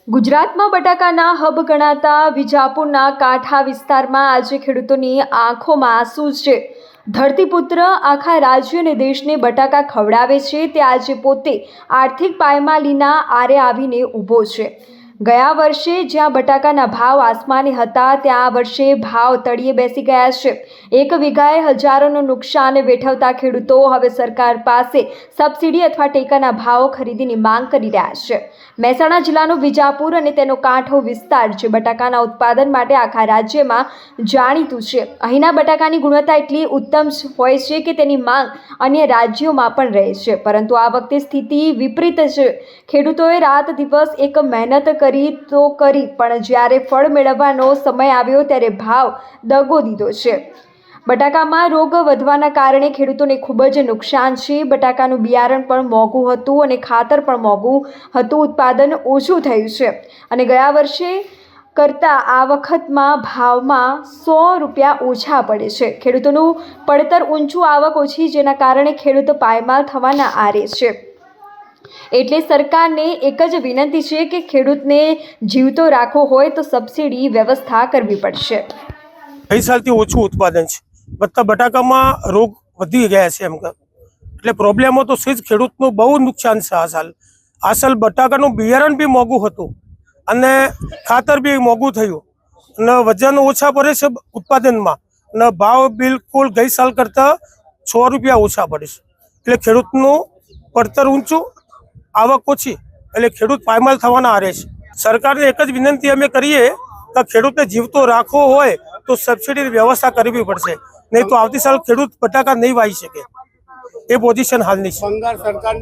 ગુજરાતમાં બટાકાના હબ ગણાતા વિજાપુરના કાંઠા વિસ્તારમાં આજે ખેડૂતોની આંખોમાં આંસુ છે। ધરતીપુત્ર આખા રાજ્ય અને દેશને બટાકા ખવડાવે છે તે આજે પોતે આર્થિક પાયમાલીના આરે આવીને ઊભો છે। ગયા વર્ષે જ્યાં બટાકાના ભાવ આસમાને હતા ત્યાં આ વર્ષે ભાવ તળિયે બેસી ગયા છે। એક વીઘાએ હજારોનું નુકસાન વેઠવતા ખેડૂતો હવે સરકાર પાસે સબસિડી અથવા ટેકાના ભાવ ખરીદીની માંગ કરી રહ્યા છે। મહેસાણા જિલ્લાનું વિજાપુર અને તેનો કાંઠો વિસ્તાર જે બટાકાના ઉત્પાદન માટે આખા રાજ્યમાં જાણીતું છે। અહીંના બટાકાની ગુણવત્તા એટલી ઉત્તમ હોય છે કે તેની માંગ અન્ય રાજ્યોમાં પણ રહે છે, પરંતુ આ વખતે સ્થિતિ વિપરીત છે। ખેડૂતોએ રાત દિવસ એક મહેનત કરી પણ જ્યારે ફળ મેળવવાનો સમય આવ્યો ત્યારે ભાવ દગો દીધો છે। બટાકામાં રોગ વધવાના કારણે ખેડૂતોને ખૂબ જ નુકસાન છે। બટાકાનું બિયારણ પણ મોંઘું હતું અને ખાતર પણ મોંઘું હતું, ઉત્પાદન ઓછું થયું છે અને ગયા વર્ષે કરતાં આ વખતમાં ભાવમાં 100 રૂપિયા ઓછા પડે છે। ખેડૂતોનું પડતર ઊંચું, આવક ઓછી, જેના કારણે ખેડૂત પાયમાલ થવાના આરે છે। એટલે સરકારને એક જ વિનંતી છે કે ખેડૂતને જીવતો રાખવો હોય તો સબસિડી વ્યવસ્થા કરવી પડશે। कई साल थी ओछું ઉત્પાદન છે, બટાકામાં રોગ વધી ગયા છે એમ એટલે પ્રોબ્લેમો તો છે જ। ખેડૂતનું બહુ નુકસાન છે આ સાલ બટાકાનું બિયારણ બી મોંઘું હતું અને ખાતર બી મોંઘું થયું અને વજન ઓછા પડે છે ઉત્પાદનમાં અને ભાવ બિલકુલ ગઈ સાલ કરતાં 100 રૂપિયા ઓછા પડે છે। એટલે ખેડૂતનું પડતર ઊંચું, આવક ઓછી, એટલે ખેડૂત પાયમાલ થવાના આરે છે। સરકારને એક જ વિનંતી અમે કરીએ કે ખેડૂતને જીવતો રાખવો હોય તો સબસિડીની વ્યવસ્થા કરવી પડશે, નહીં તો આવતી સાલ ખેડૂત બટાકા નહીં વાવી શકે। એ પોઝિશન હાલની છે।